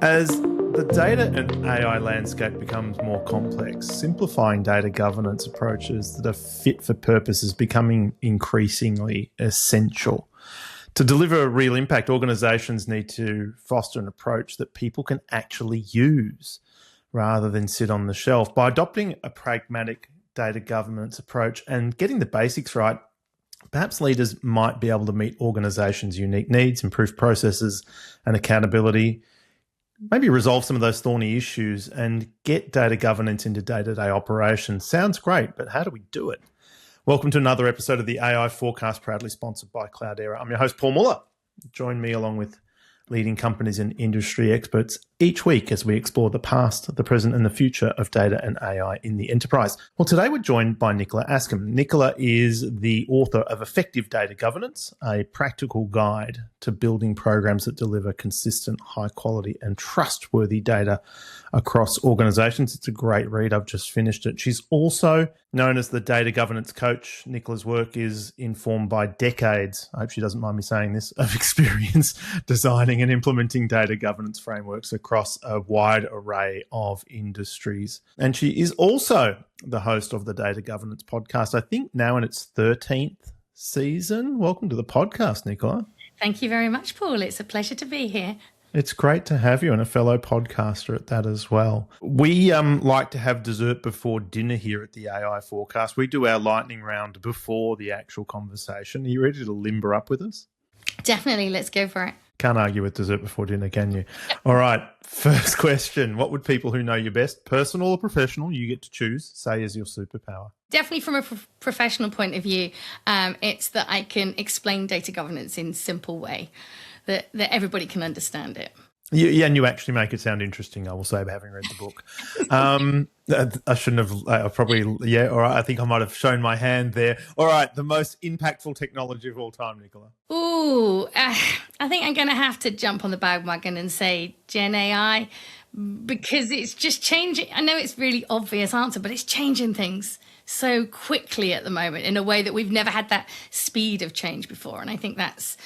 As the data and AI landscape becomes more complex, simplifying data governance approaches that are fit for purpose is becoming increasingly essential. To deliver a real impact, organisations need to foster an approach that people can actually use rather than sit on the shelf. By adopting a pragmatic data governance approach and getting the basics right, perhaps leaders might be able to meet organisations' unique needs, improve processes and accountability, maybe resolve some of those thorny issues and get data governance into day-to-day operations. Sounds great, but how do we do it? Welcome to another episode of the AI Forecast, proudly sponsored by Cloudera. I'm your host, Paul Muller. Join me along with leading companies and industry experts each week as we explore the past, the present and the future of data and AI in the enterprise. Well, today we're joined by Nicola Askham. Nicola is the author of Effective Data Governance, a practical guide to building programs that deliver consistent, high quality and trustworthy data across organizations. It's a great read. I've just finished it. She's also known as the data governance coach. Nicola's work is informed by decades, I hope she doesn't mind me saying this, of experience designing and implementing data governance frameworks across a wide array of industries. And she is also the host of the Data Governance Podcast, I think now in its 13th season. Welcome to the podcast, Nicola. Thank you very much, Paul. It's a pleasure to be here. It's great to have you and a fellow podcaster at that as well. We like to have dessert before dinner here at the AI Forecast. We do our lightning round before the actual conversation. Are you ready to limber up with us? Definitely. Let's go for it. Can't argue with dessert before dinner, can you? All right. First question. What would people who know you best, personal or professional, you get to choose, say is your superpower? Definitely from a professional point of view, it's that I can explain data governance in a simple way that everybody can understand it. Yeah, and you actually make it sound interesting, I will say, by having read the book. I shouldn't have, all right, I think I might have shown my hand there. All right, the most impactful technology of all time, Nicola. Ooh, I think I'm going to have to jump on the bandwagon and say Gen AI, because it's just changing. I know it's a really obvious answer, but it's changing things so quickly at the moment in a way that we've never had that speed of change before. And I think that's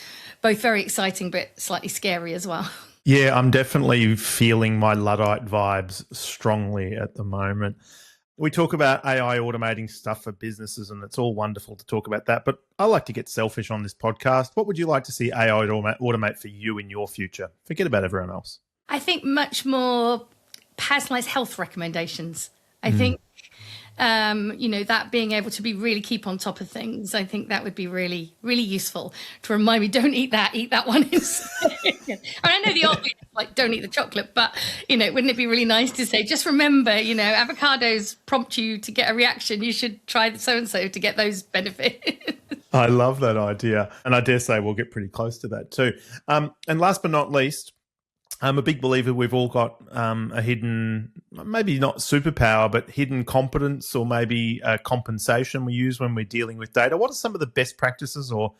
both very exciting, but slightly scary as well. Yeah, I'm definitely feeling my Luddite vibes strongly at the moment. We talk about AI automating stuff for businesses, and it's all wonderful to talk about that. But I like to get selfish on this podcast. What would you like to see AI automate for you in your future? Forget about everyone else. I think much more personalized health recommendations. I think, that being able to be really keep on top of things, I think that would be really, really useful to remind me, don't eat that one instead. And I know the obvious, like don't eat the chocolate, but, wouldn't it be really nice to say, just remember, avocados prompt you to get a reaction. You should try so-and-so to get those benefits. I love that idea. And I dare say we'll get pretty close to that too. And last but not least, I'm a big believer we've all got a hidden, maybe not superpower, but hidden competence or maybe a compensation we use when we're dealing with data. What are some of the best practices or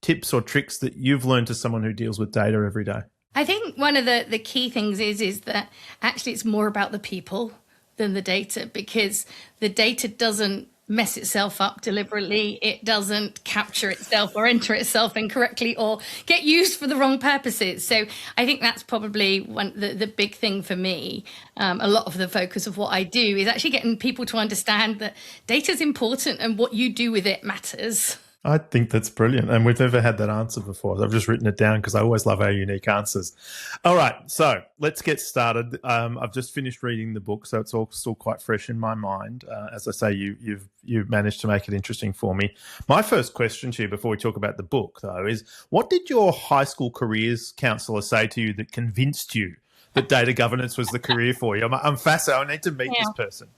tips or tricks that you've learned as someone who deals with data every day? I think one of the key things is that actually it's more about the people than the data, because the data doesn't mess itself up deliberately. It doesn't capture itself or enter itself incorrectly or get used for the wrong purposes. So I think that's probably the big thing for me. A lot of the focus of what I do is actually getting people to understand that data is important and what you do with it matters. I think that's brilliant. And we've never had that answer before. I've just written it down because I always love our unique answers. All right, so let's get started. I've just finished reading the book, so it's all still quite fresh in my mind. As I say, you've managed to make it interesting for me. My first question to you before we talk about the book, though, is what did your high school careers counsellor say to you that convinced you that data governance was the career for you? I'm fascinated. I need to meet this person.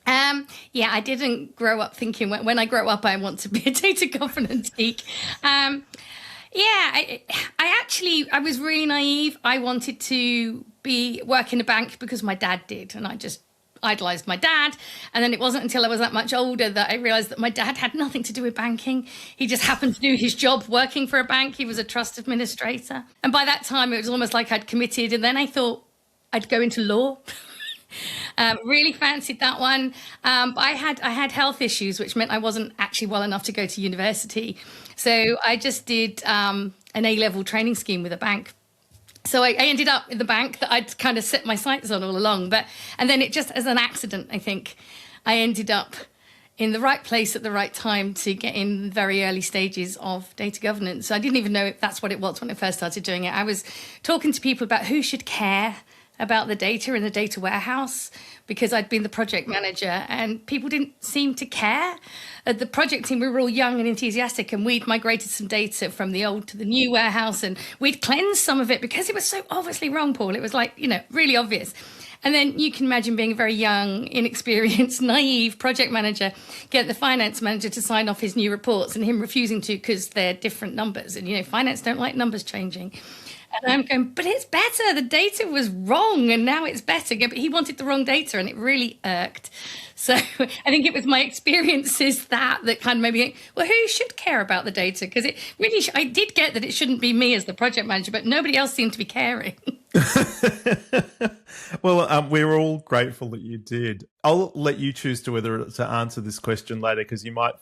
I didn't grow up thinking when I grow up I want to be a data governance geek. I was really naive. I wanted to work in a bank because my dad did, and I just idolized my dad. And then it wasn't until I was that much older that I realized that my dad had nothing to do with banking. He just happened to do his job working for a bank. He was a trust administrator. And by that time, it was almost like I'd committed. And then I thought I'd go into law. Really fancied that one. But I had health issues, which meant I wasn't actually well enough to go to university. So I just did an A-level training scheme with a bank. So I ended up in the bank that I'd kind of set my sights on all along. And then it just, as an accident, I think, I ended up in the right place at the right time to get in very early stages of data governance. I didn't even know if that's what it was when I first started doing it. I was talking to people about who should care about the data in the data warehouse, because I'd been the project manager and people didn't seem to care. At the project team, we were all young and enthusiastic, and we'd migrated some data from the old to the new warehouse, and we'd cleansed some of it because it was so obviously wrong, Paul. It was like, really obvious. And then you can imagine being a very young, inexperienced, naive project manager, get the finance manager to sign off his new reports and him refusing to because they're different numbers. And, finance don't like numbers changing. And I'm going, but it's better. The data was wrong and now it's better. But he wanted the wrong data and it really irked. So I think it was my experiences that kind of made me think, well, who should care about the data? Because it really, I did get that it shouldn't be me as the project manager, but nobody else seemed to be caring. Well, we're all grateful that you did. I'll let you choose to whether to answer this question later, because you might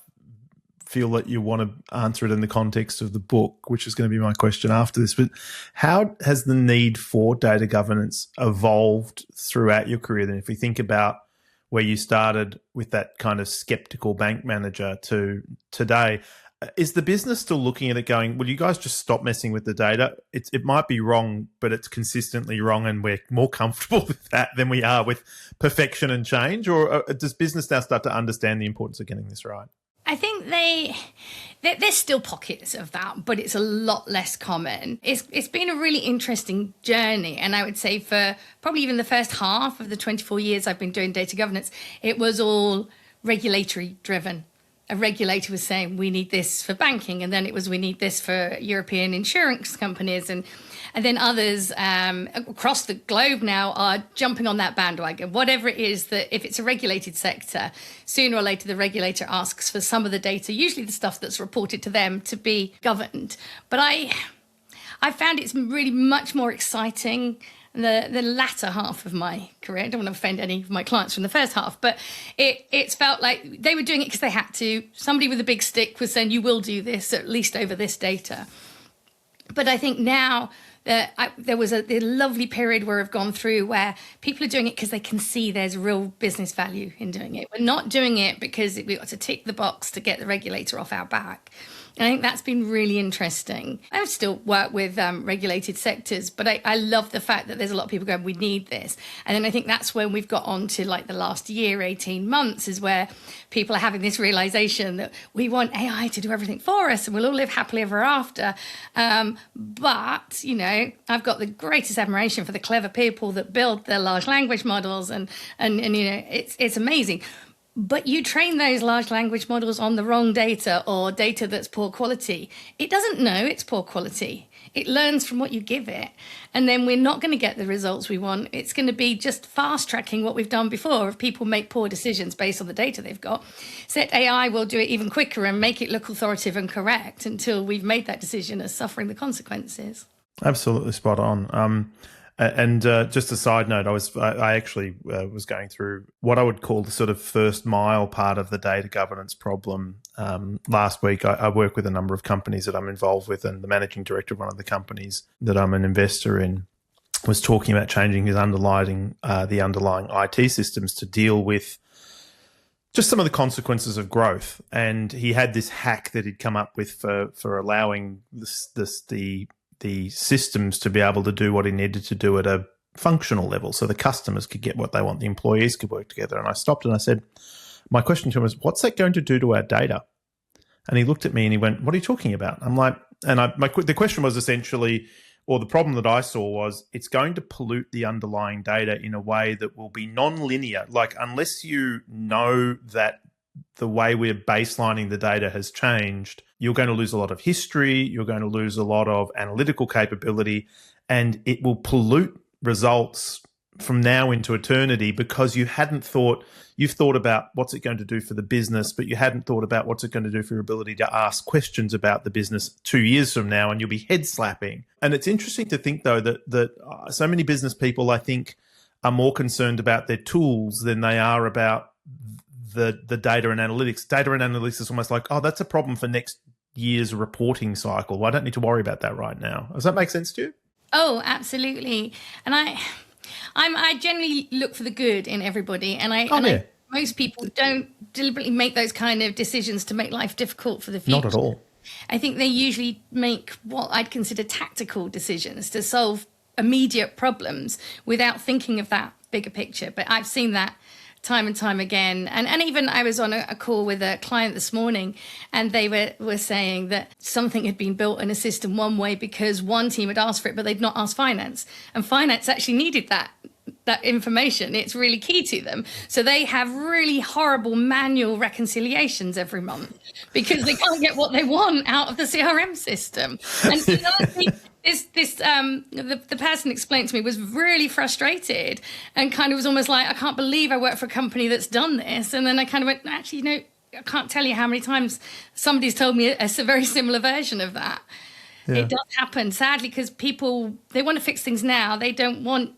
feel that you want to answer it in the context of the book, which is going to be my question after this. But how has the need for data governance evolved throughout your career? Then if we think about where you started with that kind of skeptical bank manager to today, is the business still looking at it going, well, you guys just stop messing with the data? It might be wrong, but it's consistently wrong, and we're more comfortable with that than we are with perfection and change? Or does business now start to understand the importance of getting this right? I think there's still pockets of that, but it's a lot less common. It's been a really interesting journey. And I would say for probably even the first half of the 24 years I've been doing data governance, it was all regulatory driven. A regulator was saying, we need this for banking. And then it was, we need this for European insurance companies. And then others across the globe now are jumping on that bandwagon. Whatever it is, that if it's a regulated sector, sooner or later the regulator asks for some of the data, usually the stuff that's reported to them, to be governed. But I found it's really much more exciting the latter half of my career. I don't want to offend any of my clients from the first half, but it's felt like they were doing it because they had to. Somebody with a big stick was saying, you will do this, at least over this data. But I think now there was a lovely period where I've gone through where people are doing it because they can see there's real business value in doing it. We're not doing it because we've got to tick the box to get the regulator off our back. And I think that's been really interesting. I still work with regulated sectors, but I love the fact that there's a lot of people going, we need this. And then I think that's when we've got on to like the last year, 18 months, is where people are having this realization that we want AI to do everything for us and we'll all live happily ever after. But, I've got the greatest admiration for the clever people that build their large language models and it's amazing. But you train those large language models on the wrong data or data that's poor quality. It doesn't know it's poor quality. It learns from what you give it. And then we're not going to get the results we want. It's going to be just fast tracking what we've done before. If people make poor decisions based on the data they've got, set AI will do it even quicker and make it look authoritative and correct until we've made that decision as suffering the consequences. Absolutely spot on. And just a side note, I actually was going through what I would call the sort of first mile part of the data governance problem. Last week, I work with a number of companies that I'm involved with, and the managing director of one of the companies that I'm an investor in was talking about changing the underlying IT systems to deal with just some of the consequences of growth. And he had this hack that he'd come up with for allowing the systems to be able to do what he needed to do at a functional level, so the customers could get what they want, the employees could work together. And I stopped and I said, my question to him was, what's that going to do to our data? And he looked at me and he went, what are you talking about? I'm like, the question was essentially, or the problem that I saw was, it's going to pollute the underlying data in a way that will be non-linear. Like, unless you know that the way we're baselining the data has changed, you're going to lose a lot of history, you're going to lose a lot of analytical capability, and it will pollute results from now into eternity because you've thought about what's it going to do for the business, but you hadn't thought about what's it going to do for your ability to ask questions about the business 2 years from now, and you'll be head slapping. And it's interesting to think, though, that so many business people, I think, are more concerned about their tools than they are about the data and analytics. Data and analytics is almost like, oh, that's a problem for next year's reporting cycle. Well, I don't need to worry about that right now. Does that make sense to you? Oh, absolutely. And I generally look for the good in everybody, and most people don't deliberately make those kind of decisions to make life difficult for the future. Not at all. I think they usually make what I'd consider tactical decisions to solve immediate problems without thinking of that bigger picture. But I've seen that time and time again. And even I was on a call with a client this morning, and they were saying that something had been built in a system one way because one team had asked for it, but they'd not asked finance. And finance actually needed that information. It's really key to them. So they have really horrible manual reconciliations every month because they can't get what they want out of the CRM system. And the person explained to me was really frustrated and kind of was almost like, I can't believe I work for a company that's done this. And then I kind of went, actually, I can't tell you how many times somebody's told me a very similar version of that. Yeah. It does happen, sadly, because people, they want to fix things now. They don't want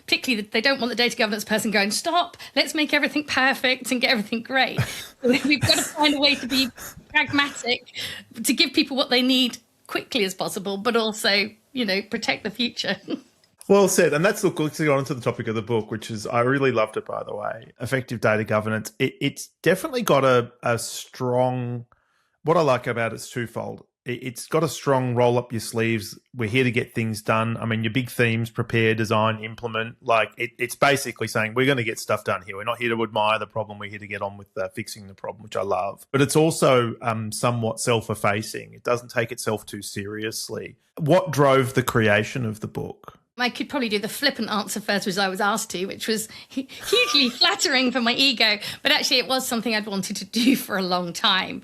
the data governance person going, stop, let's make everything perfect and get everything great. We've got to find a way to be pragmatic, to give people what they need quickly as possible, but also, protect the future. Well said. And let's go on to the topic of the book, which is, I really loved it, by the way, effective data governance. It's definitely got a strong, what I like about it's twofold. It's got a strong roll up your sleeves. We're here to get things done. I mean, your big themes, prepare, design, implement, it's basically saying we're going to get stuff done here. We're not here to admire the problem. We're here to get on with fixing the problem, which I love. But it's also somewhat self-effacing. It doesn't take itself too seriously. What drove the creation of the book? I could probably do the flippant answer first, which I was asked to, which was hugely flattering for my ego. But actually, it was something I'd wanted to do for a long time.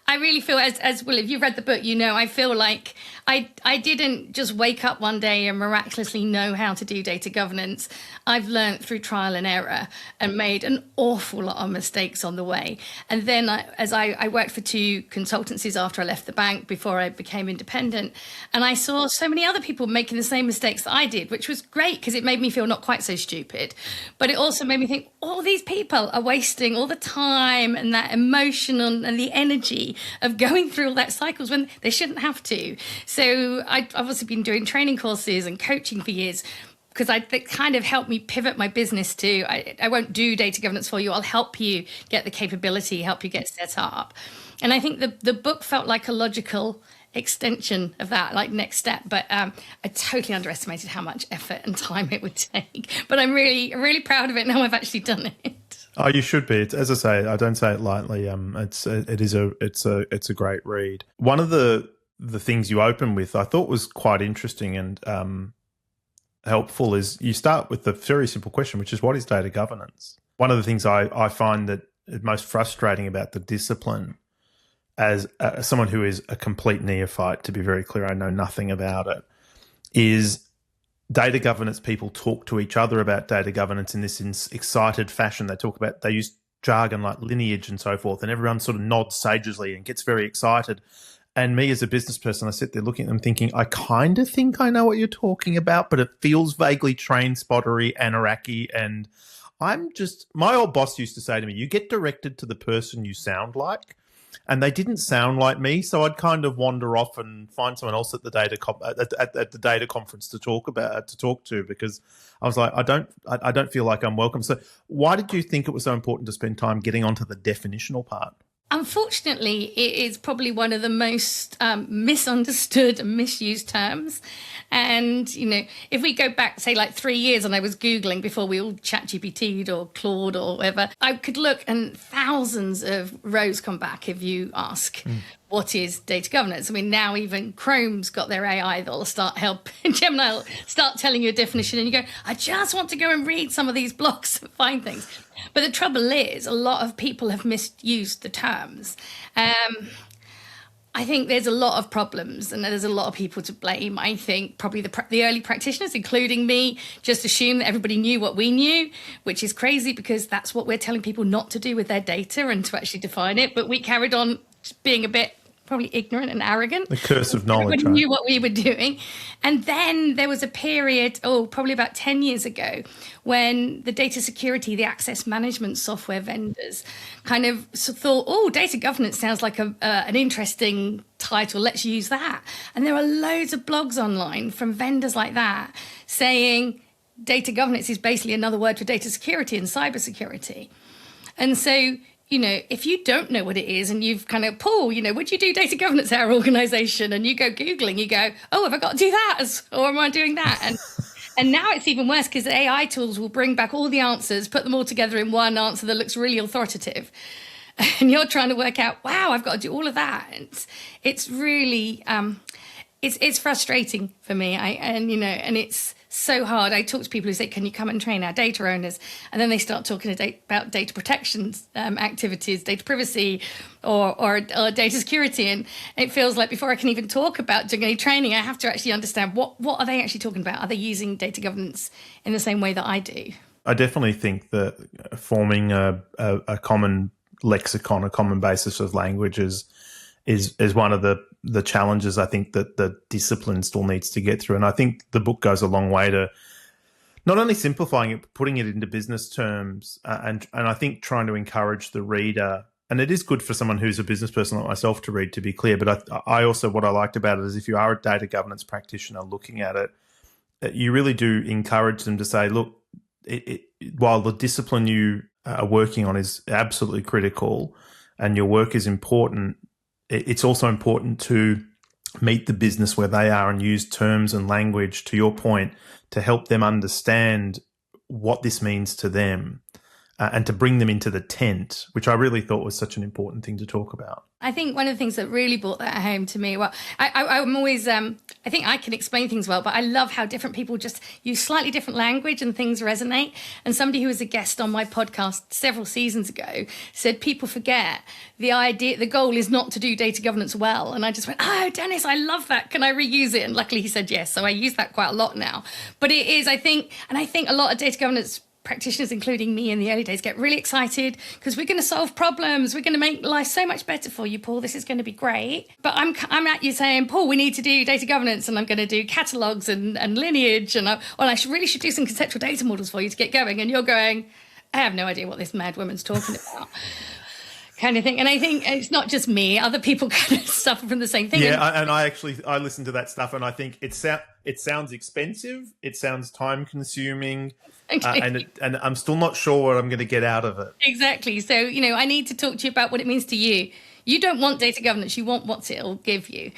I really feel, as well, if you've read the book, I feel like I didn't just wake up one day and miraculously know how to do data governance. I've learned through trial and error and made an awful lot of mistakes on the way. And then as I worked for 2 consultancies after I left the bank before I became independent, and I saw so many other people making the same mistakes that I did, which was great because it made me feel not quite so stupid. But it also made me think, all these people are wasting all the time and that emotion and the energy of going through all that cycles when they shouldn't have to. So I've obviously been doing training courses and coaching for years because it kind of helped me pivot my business to, I won't do data governance for you. I'll help you get the capability, help you get set up. And I think the book felt like a logical extension of that, like next step. But I totally underestimated how much effort and time it would take. But I'm really, really proud of it now I've actually done it. Oh, you should be. As I say, I don't say it lightly. It's a great read. One of the things you open with, I thought was quite interesting and helpful, is you start with the very simple question, which is, what is data governance? One of the things I find that is most frustrating about the discipline, as someone who is a complete neophyte, to be very clear, I know nothing about it, is data governance people talk to each other about data governance in this excited fashion. They use jargon like lineage and so forth, and everyone sort of nods sagely and gets very excited. And me as a business person, I sit there looking at them thinking, I kind of think I know what you're talking about, but it feels vaguely train spottery, Anaraki, and my old boss used to say to me, you get directed to the person you sound like. And they didn't sound like me, so I'd kind of wander off and find someone else at the data conference to talk to, because I was like, I don't feel like I'm welcome. So why did you think it was so important to spend time getting onto the definitional part? Unfortunately, it is probably one of the most misunderstood and misused terms. And, if we go back, say, like 3 years, and I was Googling before we all ChatGPT'd or Claude or whatever, I could look and thousands of rows come back if you ask, what is data governance? I mean, now even Chrome's got their AI that'll start helping, Gemini will start telling you a definition, and you go, I just want to go and read some of these blogs and find things. But the trouble is, a lot of people have misused the terms. I think there's a lot of problems and there's a lot of people to blame. I think probably the early practitioners, including me, just assumed that everybody knew what we knew, which is crazy because that's what we're telling people not to do with their data and to actually define it. But we carried on being a bit probably ignorant and arrogant. The curse of knowledge. Everybody knew what we were doing. And then there was a period, probably about 10 years ago, when the data security, the access management software vendors kind of thought, data governance sounds like an interesting title. Let's use that. And there are loads of blogs online from vendors like that saying data governance is basically another word for data security and cybersecurity. And so, if you don't know what it is and you've kind of, Paul, would you do data governance at our organization? And you go Googling, you go, have I got to do that? Or am I doing that? And now it's even worse because the AI tools will bring back all the answers, put them all together in one answer that looks really authoritative. And you're trying to work out, wow, I've got to do all of that. It's really, it's frustrating for me. And it's so hard. I talk to people who say, can you come and train our data owners? And then they start talking about data protection activities, data privacy, or data security. And it feels like before I can even talk about doing any training, I have to actually understand what are they actually talking about? Are they using data governance in the same way that I do? I definitely think that forming a common lexicon, a common basis of languages is one of the challenges I think that the discipline still needs to get through. And I think the book goes a long way to not only simplifying it, but putting it into business terms, and I think trying to encourage the reader. And it is good for someone who's a business person like myself to read, to be clear. But I also, what I liked about it is if you are a data governance practitioner looking at it, you really do encourage them to say, look, while the discipline you are working on is absolutely critical and your work is important, it's also important to meet the business where they are and use terms and language, to your point, to help them understand what this means to them and to bring them into the tent, which I really thought was such an important thing to talk about. I think one of the things that really brought that home to me, I'm always, I think I can explain things well, but I love how different people just use slightly different language and things resonate. And somebody who was a guest on my podcast several seasons ago said people forget the goal is not to do data governance well. And I just went, Dennis, I love that. Can I reuse it? And luckily he said yes. So I use that quite a lot now. But it is, I think a lot of data governance practitioners, including me in the early days, get really excited because we're going to solve problems. We're going to make life so much better for you, Paul. This is going to be great. But I'm at you saying, Paul, we need to do data governance, and I'm going to do catalogs and lineage, and I really should do some conceptual data models for you to get going. And you're going, I have no idea what this mad woman's talking about. Kind of thing. And I think it's not just me, other people kind of suffer from the same thing. Yeah, and I listen to that stuff and I think it sounds expensive, it sounds time consuming, and I'm still not sure what I'm going to get out of it. Exactly. So, I need to talk to you about what it means to you. You don't want data governance, you want what it'll give you.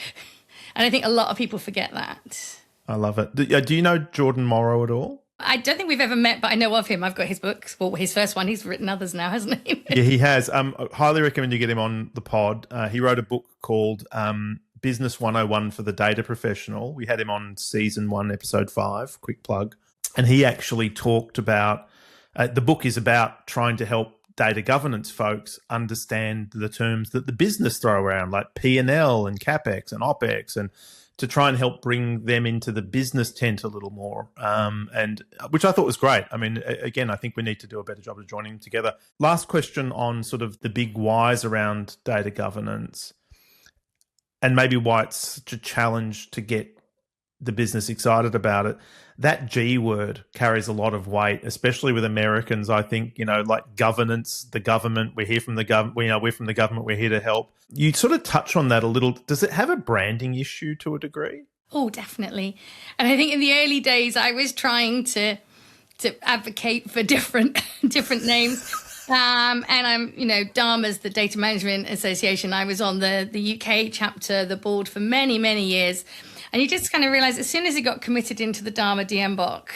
And I think a lot of people forget that. I love it. Do you know Jordan Morrow at all? I don't think we've ever met, but I know of him. I've got his books. Well, his first one. He's written others now, hasn't he? Yeah, he has. I highly recommend you get him on the pod. He wrote a book called Business 101 for the Data Professional. We had him on season 1, episode 5, quick plug. And he actually talked about, the book is about trying to help data governance folks understand the terms that the business throw around, like P&L and CapEx and OpEx, and to try and help bring them into the business tent a little more, and which I thought was great. I mean, again, I think we need to do a better job of joining them together. Last question on sort of the big whys around data governance and maybe why it's such a challenge to get the business excited about it. That G word carries a lot of weight, especially with Americans. I think, like governance, the government, we're here from the government, we're from the government, we're here to help. You sort of touch on that a little. Does it have a branding issue to a degree? Oh, definitely. And I think in the early days, I was trying to advocate for different names. And I'm, DARMA's the Data Management Association. I was on the UK chapter, the board for many, many years. And you just kind of realize as soon as it got committed into the Dharma DMBOK,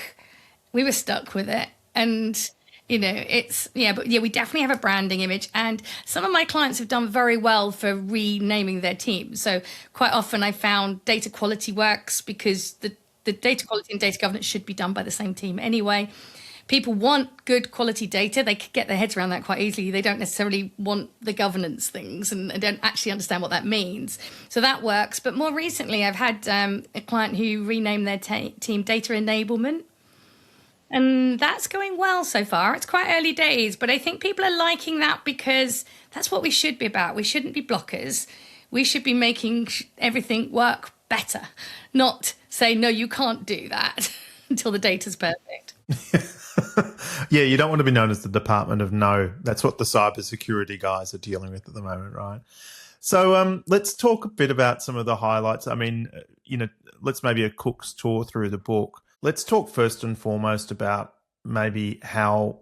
we were stuck with it. And, we definitely have a branding image. And some of my clients have done very well for renaming their team. So quite often I found data quality works because the data quality and data governance should be done by the same team anyway. People want good quality data. They could get their heads around that quite easily. They don't necessarily want the governance things and don't actually understand what that means. So that works. But more recently, I've had a client who renamed their team Data Enablement. And that's going well so far. It's quite early days, but I think people are liking that because that's what we should be about. We shouldn't be blockers. we should be making everything work better, not say, no, you can't do that until the data's perfect. Yeah, you don't want to be known as the Department of No. That's what the cybersecurity guys are dealing with at the moment, right? So let's talk a bit about some of the highlights. I mean, let's maybe a cook's tour through the book. Let's talk first and foremost about maybe how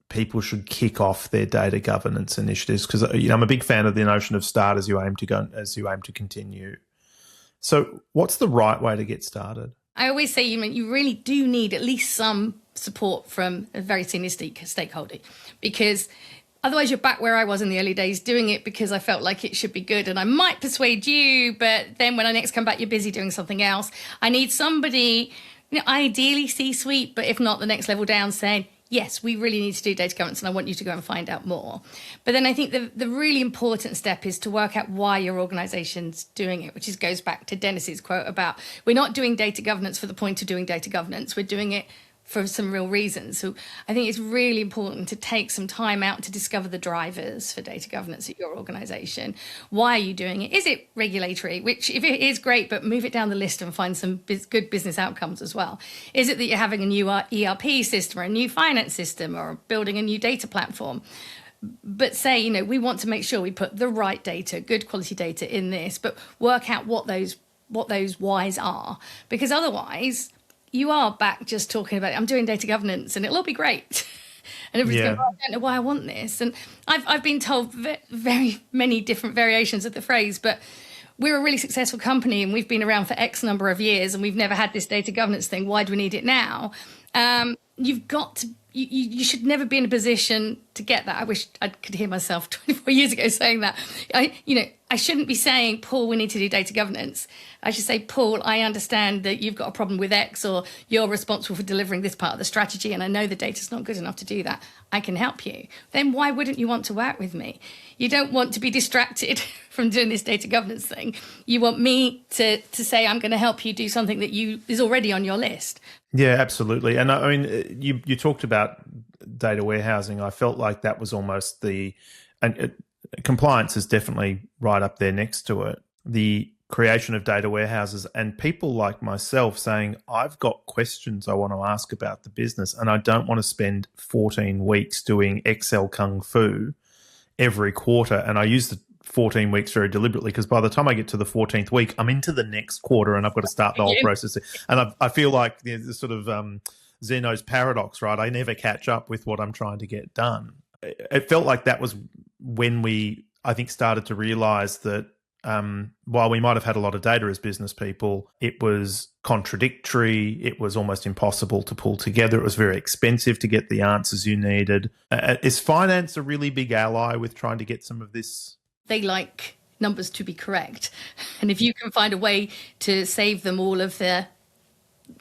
people should kick off their data governance initiatives, because I'm a big fan of the notion of start as you aim to continue. So what's the right way to get started? I always say you really do need at least some support from a very senior stakeholder, because otherwise you're back where I was in the early days, doing it because I felt like it should be good and I might persuade you, but then when I next come back, you're busy doing something else. I need somebody, ideally C-suite, but if not, the next level down, saying, yes, we really need to do data governance and I want you to go and find out more. But then I think the really important step is to work out why your organization's doing it, which goes back to Dennis's quote about, we're not doing data governance for the point of doing data governance. We're doing it for some real reasons. So I think it's really important to take some time out to discover the drivers for data governance at your organization. Why are you doing it? Is it regulatory? Which, if it is, great, but move it down the list and find some good business outcomes as well. Is it that you're having a new ERP system or a new finance system or building a new data platform? But say, we want to make sure we put the right data, good quality data in this, but work out what those whys are. Because otherwise, you are back just talking about, I'm doing data governance and it'll all be great. And everybody's going, I don't know why I want this. And I've been told very many different variations of the phrase, but we're a really successful company and we've been around for X number of years and we've never had this data governance thing. Why do we need it now? You've got to, you should never be in a position to get that. I wish I could hear myself 24 years ago saying that. I shouldn't be saying, Paul, we need to do data governance. I should say, Paul, I understand that you've got a problem with X, or you're responsible for delivering this part of the strategy, and I know the data's not good enough to do that. I can help you. Then why wouldn't you want to work with me? You don't want to be distracted from doing this data governance thing. You want me to say, I'm going to help you do something that is already on your list. Yeah, absolutely. And I mean, you talked about data warehousing. I felt like that was almost compliance is definitely right up there next to it. The creation of data warehouses and people like myself saying, I've got questions I want to ask about the business and I don't want to spend 14 weeks doing Excel kung fu every quarter. And I use the 14 weeks very deliberately because by the time I get to the 14th week, I'm into the next quarter and I've got to start the whole process. And I feel like the sort of Zeno's paradox, right? I never catch up with what I'm trying to get done. It felt like that was when we, I think, started to realize that while we might have had a lot of data as business people, it was contradictory. It was almost impossible to pull together. It was very expensive to get the answers you needed. Is finance a really big ally with trying to get some of this? They like numbers to be correct. And if you can find a way to save them all of the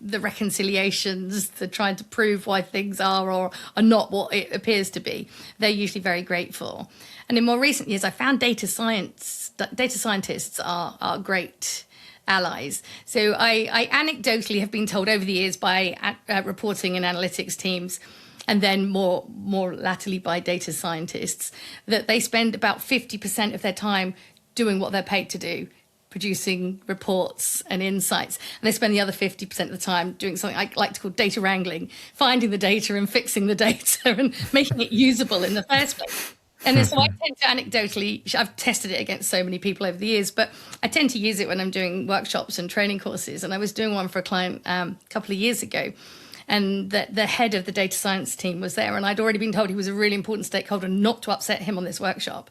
reconciliations, the trying to prove why things are or are not what it appears to be, they're usually very grateful. And in more recent years, I found data scientists are great allies. So I anecdotally have been told over the years by reporting and analytics teams, and then more latterly by data scientists, that they spend about 50% of their time doing what they're paid to do, producing reports and insights. And they spend the other 50% of the time doing something I like to call data wrangling, finding the data and fixing the data and making it usable in the first place. And so I tend to anecdotally, I've tested it against so many people over the years, but I tend to use it when I'm doing workshops and training courses. And I was doing one for a client a couple of years ago. And the head of the data science team was there. And I'd already been told he was a really important stakeholder not to upset him on this workshop.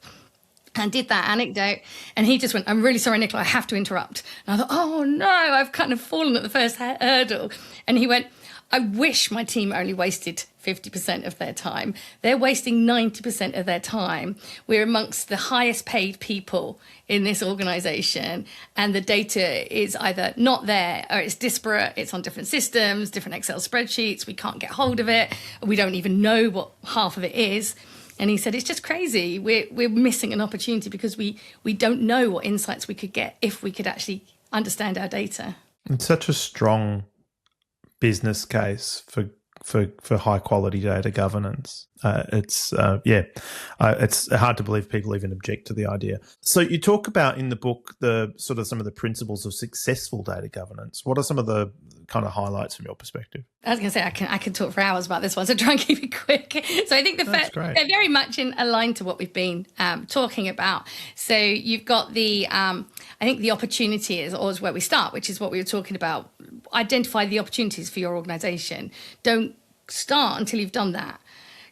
And did that anecdote. And he just went, I'm really sorry, Nicola, I have to interrupt. And I thought, oh, no, I've kind of fallen at the first hurdle. And he went, I wish my team only wasted 50% of their time. They're wasting 90% of their time. We're amongst the highest paid people in this organization, and the data is either not there or it's disparate. It's on different systems, different Excel spreadsheets. We can't get hold of it. We don't even know what half of it is. And he said, it's just crazy. We're missing an opportunity because we don't know what insights we could get if we could actually understand our data. It's such a strong business case for for high quality data governance. It's hard to believe people even object to the idea. So you talk about in the book the sort of some of the principles of successful data governance. What are some of the kind of highlights from your perspective? I was going to say I can talk for hours about this one, so try and keep it quick. So I think they're very much aligned to what we've been talking about. So you've got I think the opportunity is always where we start, which is what we were talking about. Identify the opportunities for your organisation. Don't start until you've done that,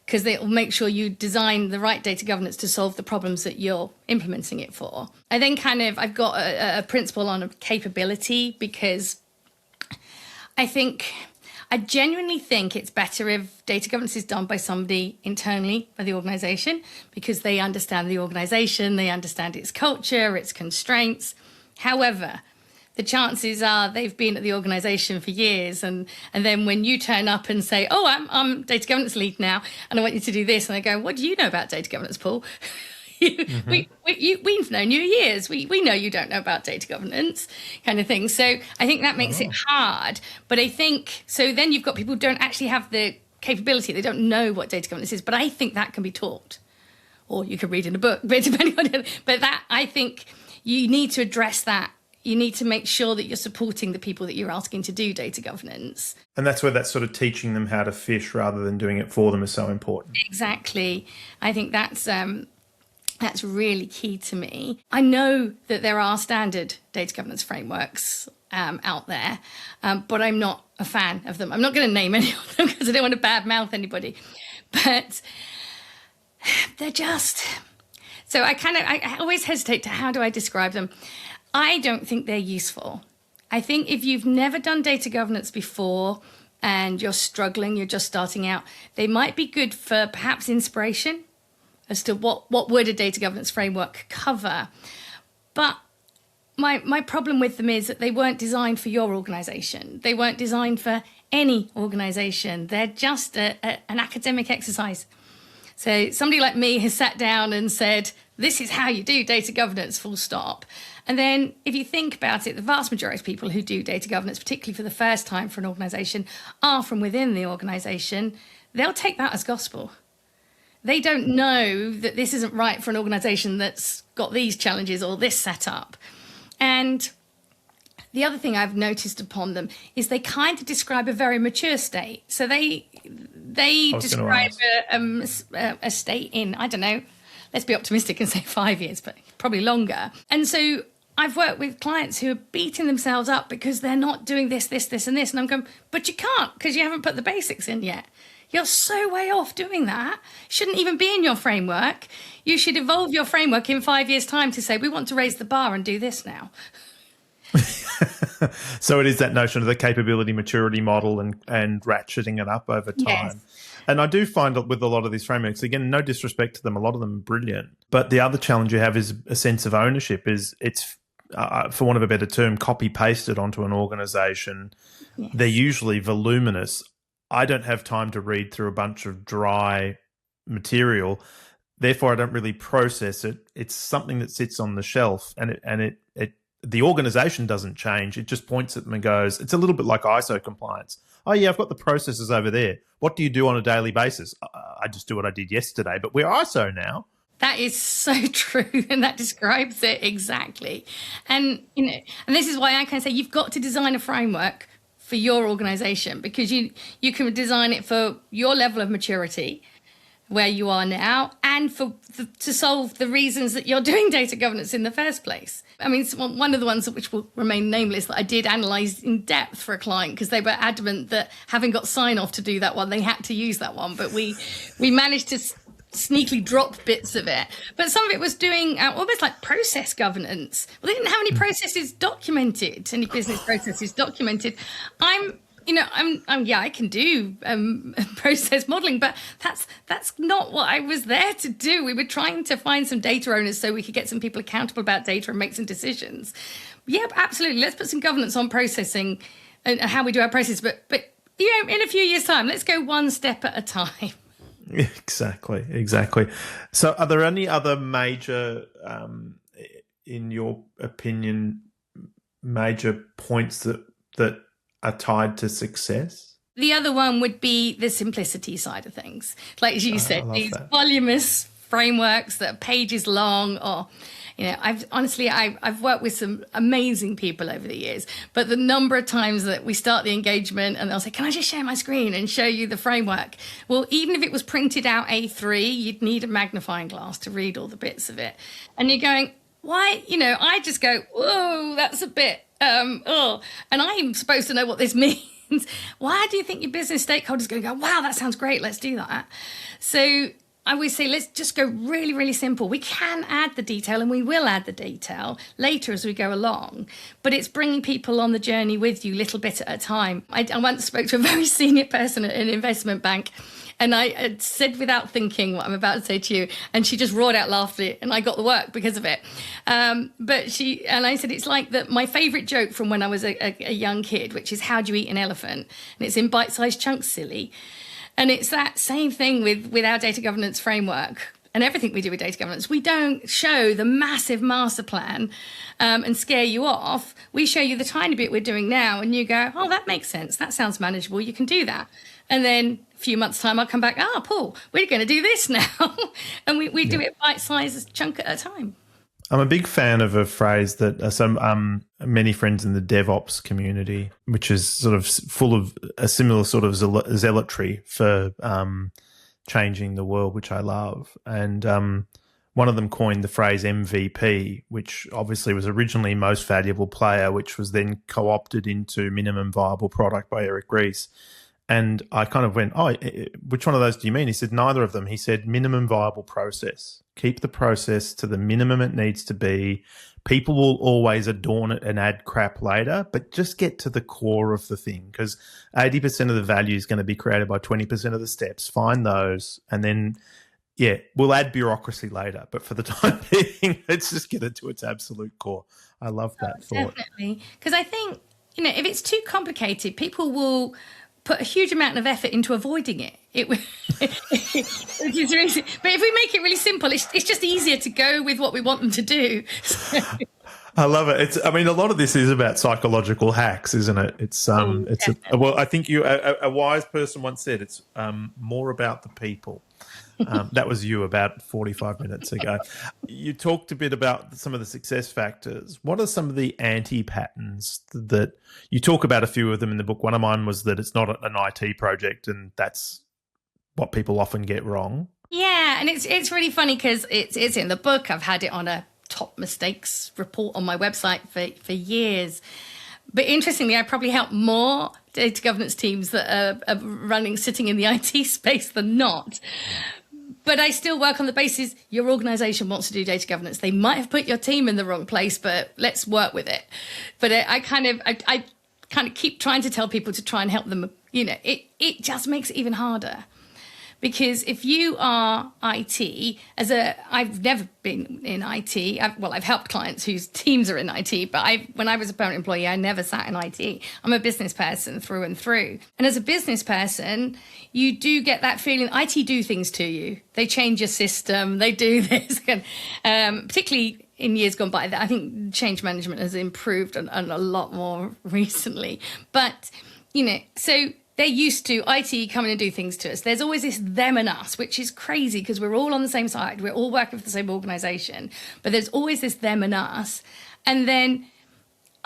because it will make sure you design the right data governance to solve the problems that you're implementing it for. I then I've got a principle on capability, because I genuinely think it's better if data governance is done by somebody internally by the organisation, because they understand the organisation, they understand its culture, its constraints. However, the chances are they've been at the organisation for years, and then when you turn up and say, oh, I'm data governance lead now, and I want you to do this, and they go, what do you know about data governance, Paul? We've known you years. We know you don't know about data governance, kind of thing. So I think that makes it hard. But I think, so then you've got people who don't actually have the capability. They don't know what data governance is. But I think that can be taught. Or you can read in a book, but depending on it. But that, I think you need to address that. You need to make sure that you're supporting the people that you're asking to do data governance. And that's where that sort of teaching them how to fish rather than doing it for them is so important. Exactly. I think that's really key to me. I know that there are standard data governance frameworks out there, but I'm not a fan of them. I'm not going to name any of them because I don't want to badmouth anybody. But they're just... So I always hesitate to how do I describe them. I don't think they're useful. I think if you've never done data governance before and you're struggling, you're just starting out, they might be good for perhaps inspiration as to what would a data governance framework cover. But my problem with them is that they weren't designed for your organisation. They weren't designed for any organisation. They're just an academic exercise. So somebody like me has sat down and said, this is how you do data governance, full stop. And then if you think about it, the vast majority of people who do data governance, particularly for the first time for an organisation, are from within the organisation. They'll take that as gospel. They don't know that this isn't right for an organisation that's got these challenges or this setup. And the other thing I've noticed upon them is they kind of describe a very mature state. So they describe a state in, I don't know, let's be optimistic and say 5 years, but probably longer. And so I've worked with clients who are beating themselves up because they're not doing this, this, this, and this. And I'm going, but you can't because you haven't put the basics in yet. You're so way off doing that. Shouldn't even be in your framework. You should evolve your framework in 5 years' time to say, we want to raise the bar and do this now. So it is that notion of the capability maturity model and ratcheting it up over time. Yes. And I do find that with a lot of these frameworks, again, no disrespect to them, a lot of them are brilliant. But the other challenge you have is a sense of ownership. It's for want of a better term, copy-pasted onto an organisation. Yes. They're usually voluminous. I don't have time to read through a bunch of dry material. Therefore, I don't really process it. It's something that sits on the shelf, and the organisation doesn't change. It just points at them and goes, it's a little bit like ISO compliance. Oh, yeah, I've got the processes over there. What do you do on a daily basis? I just do what I did yesterday, but we're ISO now. That is so true, and that describes it exactly. And and this is why I can say you've got to design a framework for your organisation, because you can design it for your level of maturity, where you are now, and to solve the reasons that you're doing data governance in the first place. I mean, one of the ones which will remain nameless that I did analyse in depth for a client, because they were adamant that having got sign-off to do that one, they had to use that one. But we managed to sneakily drop bits of it. But some of it was doing almost like process governance. Well, they didn't have any processes documented, any business processes documented. I can do process modelling, but that's not what I was there to do. We were trying to find some data owners so we could get some people accountable about data and make some decisions. Yeah, absolutely. Let's put some governance on processing and how we do our process. But in a few years' time, let's go one step at a time. Exactly. So are there any other major, in your opinion, major points that are tied to success? The other one would be the simplicity side of things. Like as you said, these that. voluminous frameworks that are pages long, or, I've worked with some amazing people over the years, but the number of times that we start the engagement and they'll say, can I just share my screen and show you the framework? Well, even if it was printed out A3, you'd need a magnifying glass to read all the bits of it. And you're going, why? I just go, whoa, that's a bit, and I'm supposed to know what this means. Why do you think your business stakeholders are going to go, wow, that sounds great, let's do that? So I always say, let's just go really, really simple. We can add the detail, and we will add the detail later as we go along, but it's bringing people on the journey with you little bit at a time. I once spoke to a very senior person at an investment bank, and I said without thinking what I'm about to say to you, and she just roared out laughter, and I got the work because of it. But I said, it's like my favorite joke from when I was a young kid, which is, how do you eat an elephant? And it's in bite-sized chunks, silly. And it's that same thing with our data governance framework and everything we do with data governance. We don't show the massive master plan and scare you off. We show you the tiny bit we're doing now, and you go, oh, that makes sense. That sounds manageable. You can do that. And then a few months' time, I'll come back, Paul, we're going to do this now. And we do it bite-sized chunk at a time. I'm a big fan of a phrase that some many friends in the DevOps community, which is sort of full of a similar sort of zealotry for changing the world, which I love. And one of them coined the phrase MVP, which obviously was originally most valuable player, which was then co-opted into minimum viable product by Eric Ries. And I kind of went, which one of those do you mean? He said, neither of them. He said, minimum viable process. Keep the process to the minimum it needs to be. People will always adorn it and add crap later, but just get to the core of the thing, because 80% of the value is going to be created by 20% of the steps. Find those, and then, we'll add bureaucracy later. But for the time being, let's just get it to its absolute core. I love that thought. Definitely. Because I think, if it's too complicated, people will put a huge amount of effort into avoiding it. Which is really, but if we make it really simple, it's just easier to go with what we want them to do. I love it. A lot of this is about psychological hacks, isn't it? I think a wise person once said it's more about the people. That was you about 45 minutes ago. You talked a bit about some of the success factors. What are some of the anti-patterns that you talk about? A few of them in the book. One of mine was that it's not an IT project, and that's what people often get wrong. Yeah, and it's really funny because it's in the book. I've had it on a top mistakes report on my website for years. But interestingly, I probably help more data governance teams that are sitting in the IT space than not. But I still work on the basis your organization wants to do data governance. They might have put your team in the wrong place, but let's work with it. But I kind of keep trying to tell people to try and help them. It just makes it even harder. Because if you are IT, I've never been in IT. I've helped clients whose teams are in IT, but when I was a permanent employee, I never sat in IT. I'm a business person through and through. And as a business person, you do get that feeling IT do things to you. They change your system. They do this. Particularly in years gone by, I think change management has improved and a lot more recently. But, so they're used to IT coming and do things to us. There's always this them and us, which is crazy because we're all on the same side. We're all working for the same organization, but there's always this them and us. And then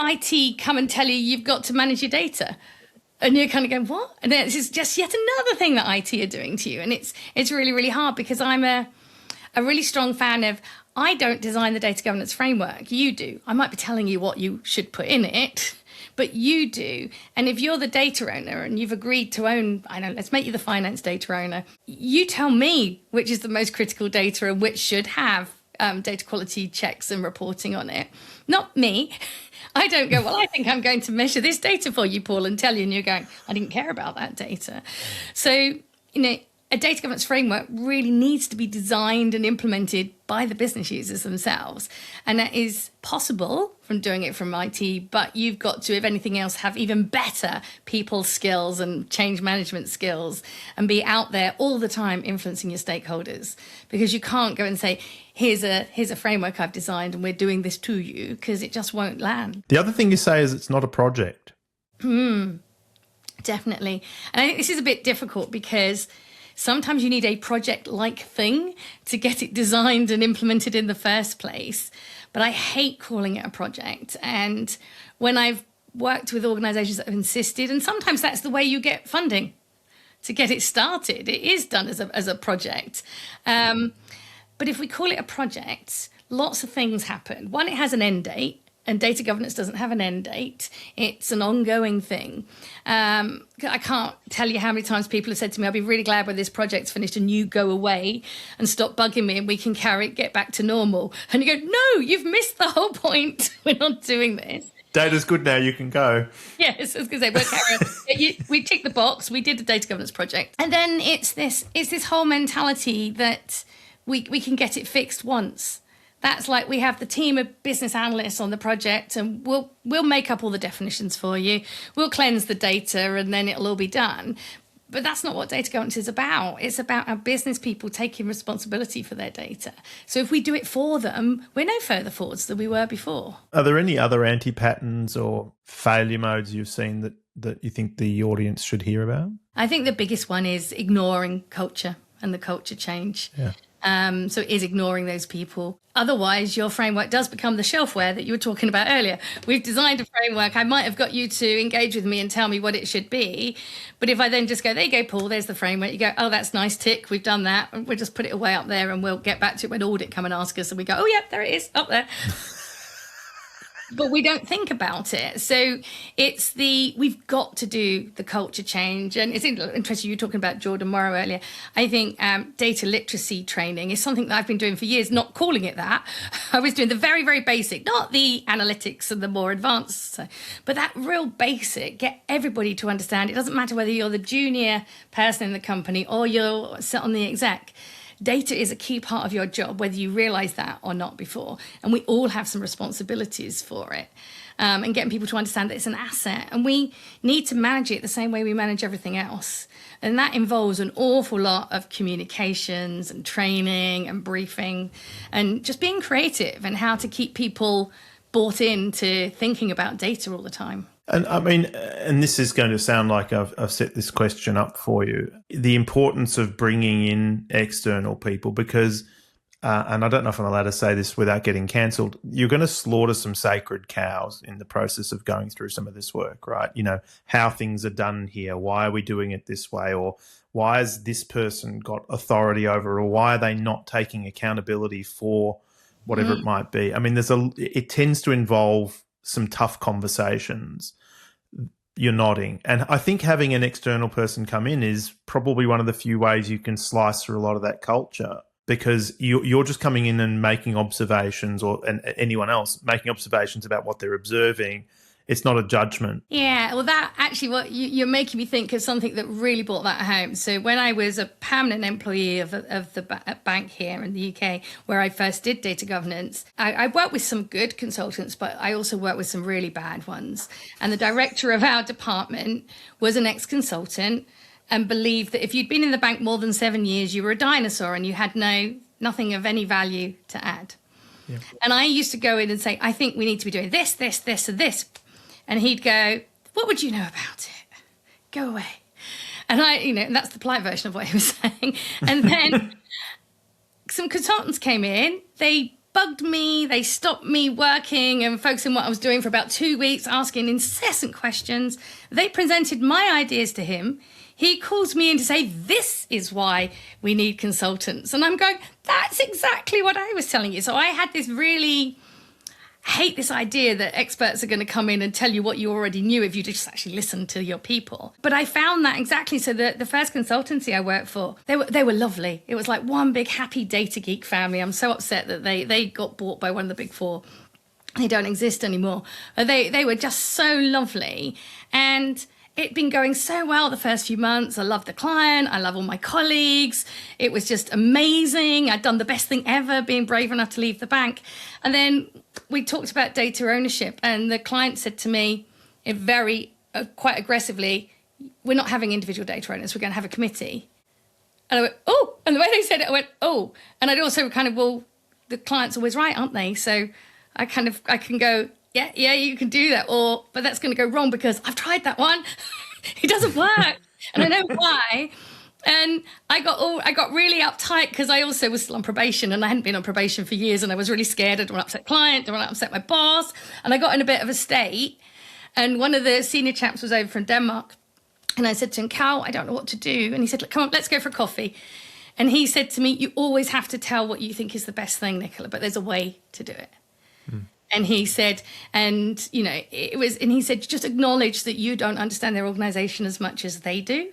IT come and tell you you've got to manage your data. And you're kind of going, what? And then it's just yet another thing that IT are doing to you. And it's really, really hard because I'm a really strong fan of, I don't design the data governance framework. You do. I might be telling you what you should put in it, but you do. And if you're the data owner and you've agreed to own, let's make you the finance data owner, you tell me which is the most critical data and which should have data quality checks and reporting on it. Not me. I don't go, well, I think I'm going to measure this data for you, Paul, and tell you, and you're going, I didn't care about that data. So, a data governance framework really needs to be designed and implemented by the business users themselves. And that is possible from doing it from IT, but you've got to, if anything else, have even better people skills and change management skills and be out there all the time influencing your stakeholders, because you can't go and say, here's a framework I've designed and we're doing this to you, because it just won't land. The other thing you say is it's not a project. Definitely. And I think this is a bit difficult because sometimes you need a project-like thing to get it designed and implemented in the first place. But I hate calling it a project. And when I've worked with organizations that have insisted, and sometimes that's the way you get funding to get it started. It is done as a project. But if we call it a project, lots of things happen. One, it has an end date. And data governance doesn't have an end date. It's an ongoing thing. I can't tell you how many times people have said to me, I'll be really glad when this project's finished and you go away and stop bugging me and we can get back to normal. And you go, no, you've missed the whole point. We're not doing this. Data's good now, you can go. Yes, I was going to say, we tick the box. We did a data governance project. And then it's this whole mentality that we can get it fixed once. That's like we have the team of business analysts on the project and we'll make up all the definitions for you. We'll cleanse the data and then it'll all be done. But that's not what data governance is about. It's about our business people taking responsibility for their data. So if we do it for them, we're no further forwards than we were before. Are there any other anti-patterns or failure modes you've seen that you think the audience should hear about? I think the biggest one is ignoring culture and the culture change. Yeah. So it is ignoring those people. Otherwise, your framework does become the shelfware that you were talking about earlier. We've designed a framework. I might have got you to engage with me and tell me what it should be. But if I then just go, there you go, Paul, there's the framework. You go, oh, that's nice, tick, we've done that. And we'll just put it away up there and we'll get back to it when audit come and ask us. And we go, oh, yeah, there it is, up there. But we don't think about it. So we've got to do the culture change. And it's interesting, you were talking about Jordan Morrow earlier. I think data literacy training is something that I've been doing for years, not calling it that. I was doing the very, very basic, not the analytics and the more advanced, but that real basic, get everybody to understand. It doesn't matter whether you're the junior person in the company or you're sit on the exec. Data is a key part of your job, whether you realize that or not before. And we all have some responsibilities for it. And getting people to understand that it's an asset. And we need to manage it the same way we manage everything else. And that involves an awful lot of communications and training and briefing and just being creative and how to keep people bought into thinking about data all the time. And I mean, and this is going to sound like I've set this question up for you, the importance of bringing in external people because, and I don't know if I'm allowed to say this without getting cancelled, you're going to slaughter some sacred cows in the process of going through some of this work, right? You know, how things are done here, why are we doing it this way, or why has this person got authority over, or why are they not taking accountability for whatever it might be? I mean, it tends to involve some tough conversations. You're nodding. And I think having an external person come in is probably one of the few ways you can slice through a lot of that culture because you're just coming in and making observations and anyone else making observations about what they're observing. It's not a judgment. Yeah, well, that actually, what you're making me think of something that really brought that home. So when I was a permanent employee of the bank here in the UK, where I first did data governance, I worked with some good consultants, but I also worked with some really bad ones. And the director of our department was an ex-consultant and believed that if you'd been in the bank more than 7 years, you were a dinosaur and you had nothing of any value to add. Yeah. And I used to go in and say, I think we need to be doing this, this, this, and this. And he'd go, what would you know about it? Go away. And and that's the polite version of what he was saying. And then some consultants came in, they bugged me, they stopped me working and focusing on what I was doing for about 2 weeks, asking incessant questions. They presented my ideas to him. He calls me in to say, this is why we need consultants. And I'm going, that's exactly what I was telling you. So I had this really hate this idea that experts are going to come in and tell you what you already knew if you just actually listen to your people. But I found that exactly. So the first consultancy I worked for, they were lovely. It was like one big happy data geek family. I'm so upset that they got bought by one of the big four. They don't exist anymore. They were just so lovely. And it'd been going so well the first few months. I loved the client. I love all my colleagues. It was just amazing. I'd done the best thing ever, being brave enough to leave the bank. And then we talked about data ownership, and the client said to me quite aggressively, we're not having individual data owners. We're going to have a committee. And I went, oh. And the way they said it, I went, oh. And I'd also well, the client's always right, aren't they? So I can go, yeah, you can do that. But that's going to go wrong because I've tried that one. It doesn't work. And I know why. And I got really uptight because I also was still on probation, and I hadn't been on probation for years, and I was really scared. I didn't want to upset client, didn't want to upset my boss. And I got in a bit of a state. And one of the senior chaps was over from Denmark. And I said to him, Cal, I don't know what to do. And he said, look, come on, let's go for a coffee. And he said to me, you always have to tell what you think is the best thing, Nicola, but there's a way to do it. And he said, and he said, just acknowledge that you don't understand their organization as much as they do.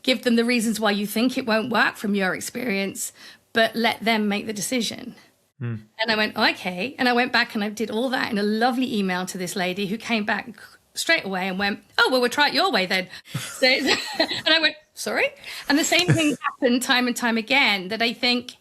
Give them the reasons why you think it won't work from your experience, but let them make the decision. And I went, okay. And I went back and I did all that in a lovely email to this lady who came back straight away and went, oh, well, we'll try it your way then. And I went, sorry? And the same thing happened time and time again, that I think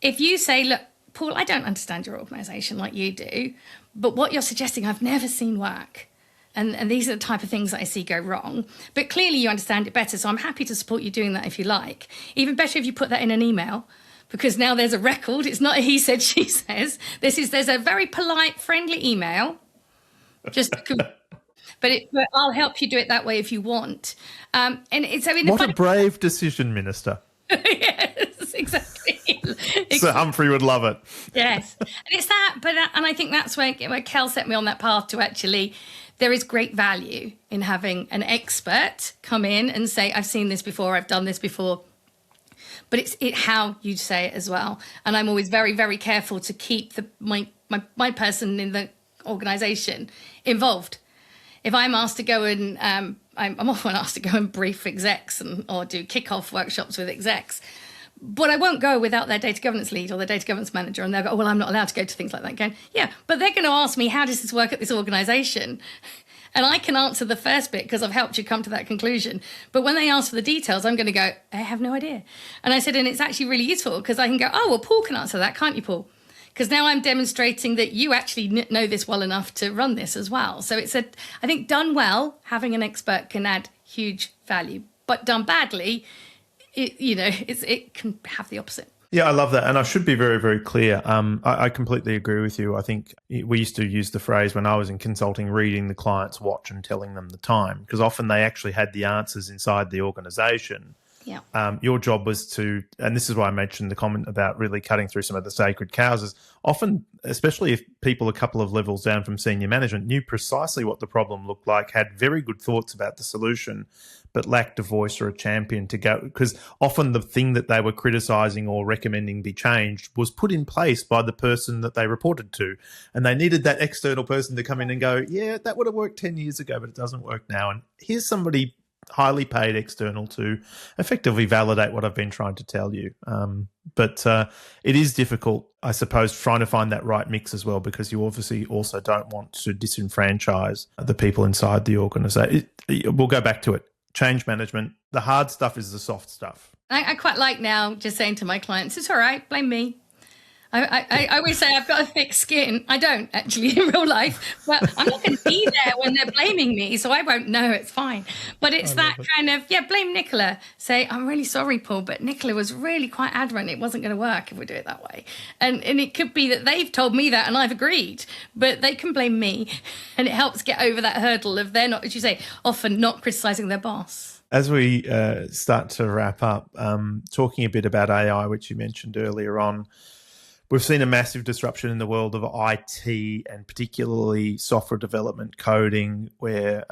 if you say, look, Paul, I don't understand your organisation like you do, but what you're suggesting I've never seen work. And these are the type of things that I see go wrong. But clearly you understand it better, so I'm happy to support you doing that if you like. Even better if you put that in an email, because now there's a record. It's not a he said, she says. There's a very polite, friendly email. But I'll help you do it that way if you want. What a brave decision, Minister. Yes, exactly. So Humphrey would love it. Yes, and it's that. And I think that's where Kel set me on that path to actually. There is great value in having an expert come in and say, I've seen this before, I've done this before. But it's how you say it as well. And I'm always very, very careful to keep my person in the organisation involved. If I'm asked to go and I'm often asked to go and brief execs or do kickoff workshops with execs, but I won't go without their data governance lead or their data governance manager, and they'll go, oh, well, I'm not allowed to go to things like that. Going, yeah, but they're going to ask me, how does this work at this organisation? And I can answer the first bit because I've helped you come to that conclusion. But when they ask for the details, I'm going to go, I have no idea. And I said, and it's actually really useful because I can go, oh, well, Paul can answer that, can't you, Paul? Because now I'm demonstrating that you actually know this well enough to run this as well. So I think done well, having an expert can add huge value. But done badly, it can have the opposite. Yeah, I love that. And I should be very, very clear. I completely agree with you. I think we used to use the phrase when I was in consulting, reading the client's watch and telling them the time, because often they actually had the answers inside the organisation. Yeah. Your job was to, and this is why I mentioned the comment about really cutting through some of the sacred cows, is often, especially if people a couple of levels down from senior management knew precisely what the problem looked like, had very good thoughts about the solution, but lacked a voice or a champion to go, because often the thing that they were criticising or recommending be changed was put in place by the person that they reported to. And they needed that external person to come in and go, yeah, that would have worked 10 years ago, but it doesn't work now. And here's somebody highly paid external to effectively validate what I've been trying to tell you. But it is difficult, I suppose, trying to find that right mix as well, because you obviously also don't want to disenfranchise the people inside the organisation. We'll go back to it. Change management. The hard stuff is the soft stuff. I quite like now just saying to my clients, it's all right, blame me. I always say I've got a thick skin. I don't actually in real life, but I'm not going to be there when they're blaming me, so I won't know. It's fine. But it's that kind of, blame Nicola. Say, I'm really sorry, Paul, but Nicola was really quite adamant it wasn't going to work if we do it that way. And it could be that they've told me that and I've agreed, but they can blame me. And it helps get over that hurdle of they're not, as you say, often not criticising their boss. As we start to wrap up, talking a bit about AI, which you mentioned earlier on, we've seen a massive disruption in the world of IT and particularly software development, coding, where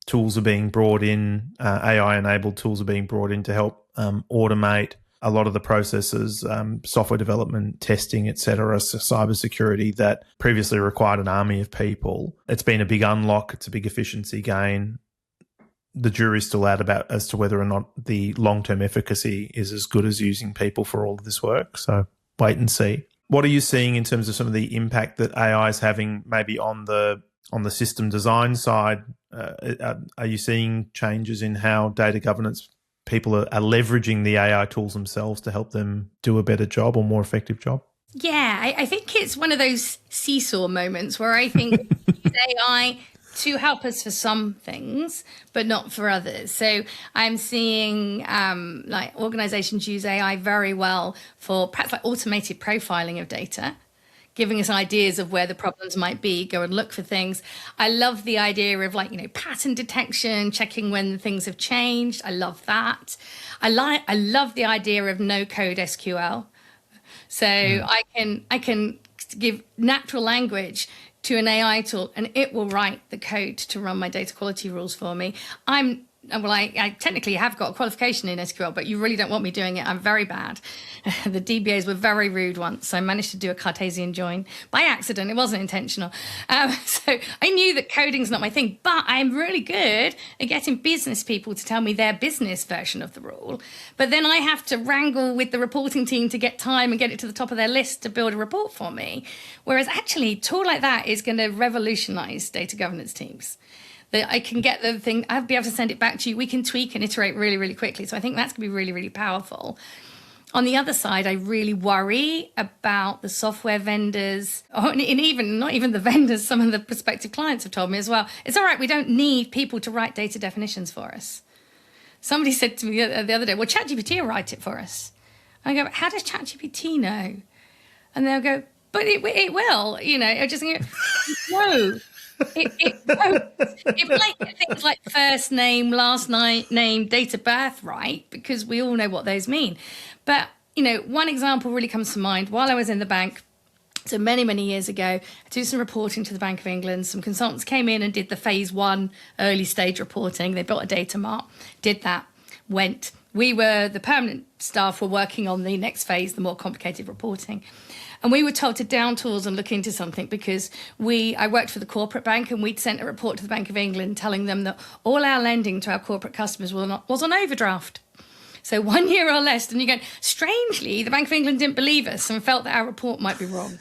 tools are being brought in, AI-enabled tools are being brought in to help automate a lot of the processes, software development, testing, et cetera, so cybersecurity that previously required an army of people. It's been a big unlock. It's a big efficiency gain. The jury's still out as to whether or not the long-term efficacy is as good as using people for all of this work. So wait and see. What are you seeing in terms of some of the impact that AI is having maybe on the system design side? Are you seeing changes in how data governance people are leveraging the AI tools themselves to help them do a better job or more effective job? Yeah, I think it's one of those seesaw moments where I think AI to help us for some things, but not for others. So I'm seeing organizations use AI very well for perhaps like automated profiling of data, giving us ideas of where the problems might be, go and look for things. I love the idea of pattern detection, checking when things have changed. I love that. I love the idea of no code SQL. So I can give natural language to an AI tool and it will write the code to run my data quality rules for me. I technically have got a qualification in SQL, but you really don't want me doing it. I'm very bad. The DBAs were very rude once. So I managed to do a Cartesian join by accident. It wasn't intentional. So I knew that coding's not my thing, but I'm really good at getting business people to tell me their business version of the rule. But then I have to wrangle with the reporting team to get time and get it to the top of their list to build a report for me. Whereas actually a tool like that is going to revolutionize data governance teams. That I can get the thing, I'll be able to send it back to you. We can tweak and iterate really, really quickly. So I think that's going to be really, really powerful. On the other side, I really worry about the software vendors, and even not even the vendors, some of the prospective clients have told me as well. It's all right, we don't need people to write data definitions for us. Somebody said to me the other day, well, ChatGPT will write it for us. I go, how does ChatGPT know? And they'll go, but it will, I just go, no. It might get things like first name, last name, date of birth right, because we all know what those mean. But, one example really comes to mind. While I was in the bank, so many, many years ago, I did some reporting to the Bank of England. Some consultants came in and did the phase 1 early stage reporting. They built a data mart, did that, went. The permanent staff were working on the next phase, the more complicated reporting. And we were told to down tools and look into something because I worked for the corporate bank and we'd sent a report to the Bank of England telling them that all our lending to our corporate customers was on overdraft. So 1 year or less. And you go, strangely, the Bank of England didn't believe us and felt that our report might be wrong.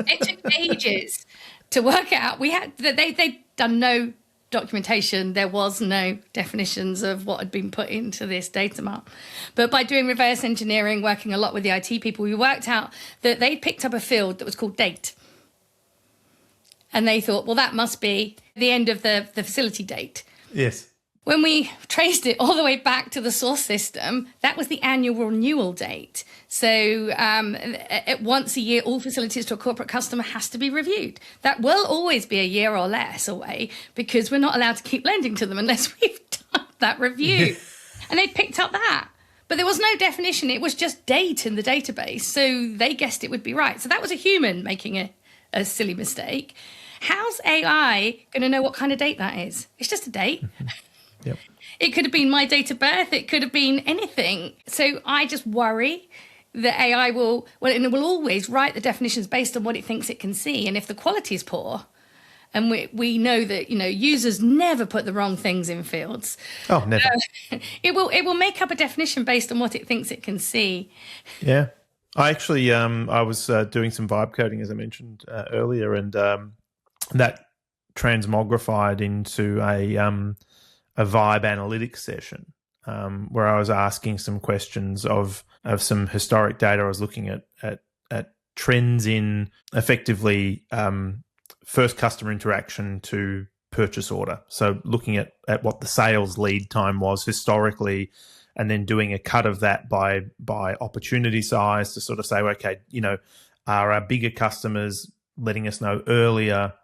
It took ages to work out. They'd done no documentation. There was no definitions of what had been put into this data mart. But by doing reverse engineering, working a lot with the IT people, we worked out that they'd picked up a field that was called date. And they thought, well, that must be the end of the facility date. Yes. When we traced it all the way back to the source system, that was the annual renewal date. So once a year, all facilities to a corporate customer has to be reviewed. That will always be a year or less away because we're not allowed to keep lending to them unless we've done that review. And they picked up that. But there was no definition. It was just date in the database. So they guessed it would be right. So that was a human making a silly mistake. How's AI going to know what kind of date that is? It's just a date. Yep. It could have been my date of birth. It could have been anything. So I just worry that AI will always write the definitions based on what it thinks it can see. And if the quality is poor, and we know that, users never put the wrong things in fields. Oh, never. It will make up a definition based on what it thinks it can see. Yeah. I actually, I was doing some vibe coding, as I mentioned earlier, and that transmogrified into a vibe analytics session where I was asking some questions of some historic data. I was looking at trends in effectively first customer interaction to purchase order. So looking at what the sales lead time was historically, and then doing a cut of that by opportunity size to sort of say, okay, are our bigger customers letting us know earlier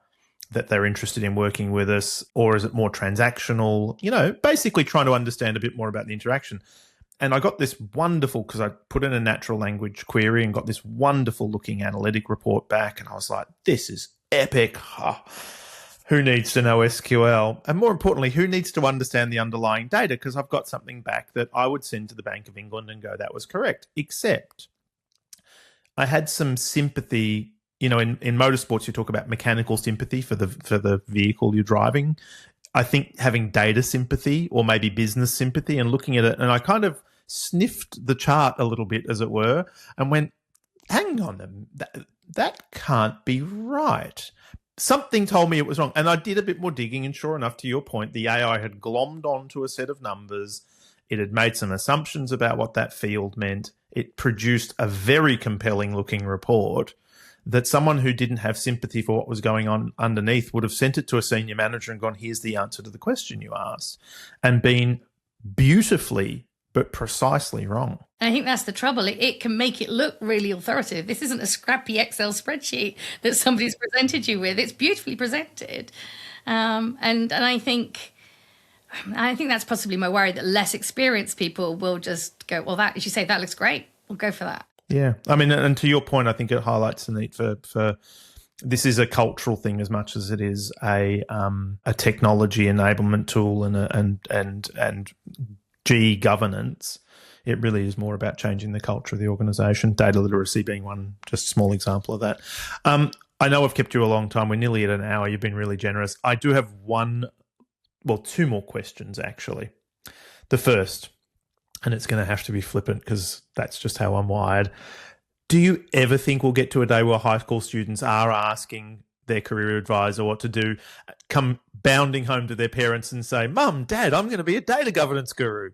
that they're interested in working with us, or is it more transactional? Basically trying to understand a bit more about the interaction. And I got this wonderful, because I put in a natural language query and got this wonderful looking analytic report back. And I was like, this is epic. Who needs to know SQL? And more importantly, who needs to understand the underlying data? Because I've got something back that I would send to the Bank of England and go, that was correct. Except I had some sympathy. In motorsports, you talk about mechanical sympathy for the vehicle you're driving. I think having data sympathy or maybe business sympathy and looking at it, and I kind of sniffed the chart a little bit, as it were, and went, hang on, that can't be right. Something told me it was wrong. And I did a bit more digging, and sure enough, to your point, the AI had glommed onto a set of numbers. It had made some assumptions about what that field meant. It produced a very compelling looking report that someone who didn't have sympathy for what was going on underneath would have sent it to a senior manager and gone, here's the answer to the question you asked, and been beautifully but precisely wrong. I think that's the trouble. It can make it look really authoritative. This isn't a scrappy Excel spreadsheet that somebody's presented you with. It's beautifully presented. And I think that's possibly my worry, that less experienced people will just go, well, that, as you say, that looks great. We'll go for that. Yeah. I mean, and to your point, I think it highlights the need for this is a cultural thing as much as it is a technology enablement tool and G governance. It really is more about changing the culture of the organisation, data literacy being one just small example of that. I know I've kept you a long time. We're nearly at an hour. You've been really generous. I do have two more questions, actually. The first, and it's going to have to be flippant because that's just how I'm wired. Do you ever think we'll get to a day where high school students are asking their career advisor what to do, come bounding home to their parents and say, Mum, Dad, I'm going to be a data governance guru?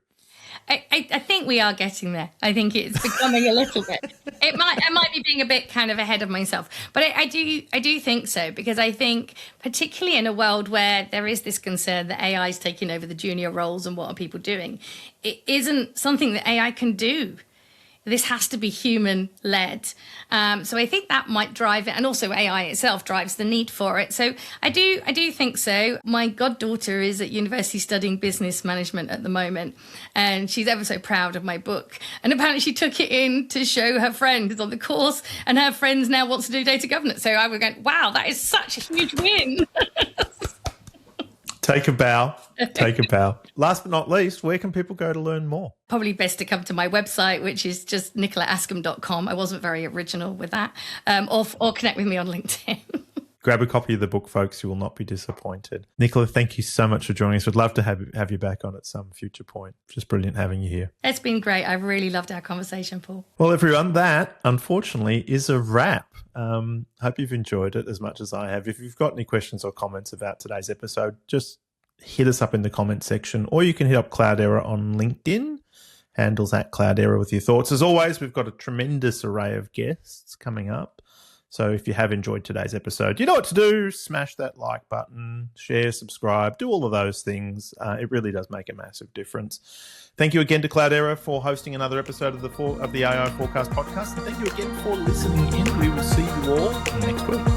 I think we are getting there. I think it's becoming a little bit. I might be being a bit kind of ahead of myself, but I do think so, because I think particularly in a world where there is this concern that AI is taking over the junior roles and what are people doing, it isn't something that AI can do. This has to be human-led. So I think that might drive it. And also AI itself drives the need for it. So I do think so. My goddaughter is at university studying business management at the moment. And she's ever so proud of my book. And apparently she took it in to show her friends on the course. And her friends now wants to do data governance. So I was going, wow, that is such a huge win. Take a bow. Take a bow. Last but not least, where can people go to learn more? Probably best to come to my website, which is just nicolaaskham.com. I wasn't very original with that. Or connect with me on LinkedIn. Grab a copy of the book, folks. You will not be disappointed. Nicola, thank you so much for joining us. We'd love to have you back on at some future point. Just brilliant having you here. It's been great. I've really loved our conversation, Paul. Well, everyone, that, unfortunately, is a wrap. Hope you've enjoyed it as much as I have. If you've got any questions or comments about today's episode, just hit us up in the comment section, or you can hit up Cloudera on LinkedIn. Handles at Cloudera with your thoughts. As always, we've got a tremendous array of guests coming up. So if you have enjoyed today's episode, you know what to do. Smash that like button, share, subscribe, do all of those things. It really does make a massive difference. Thank you again to Cloudera for hosting another episode of the AI Forecast podcast. And thank you again for listening in. We will see you all next week.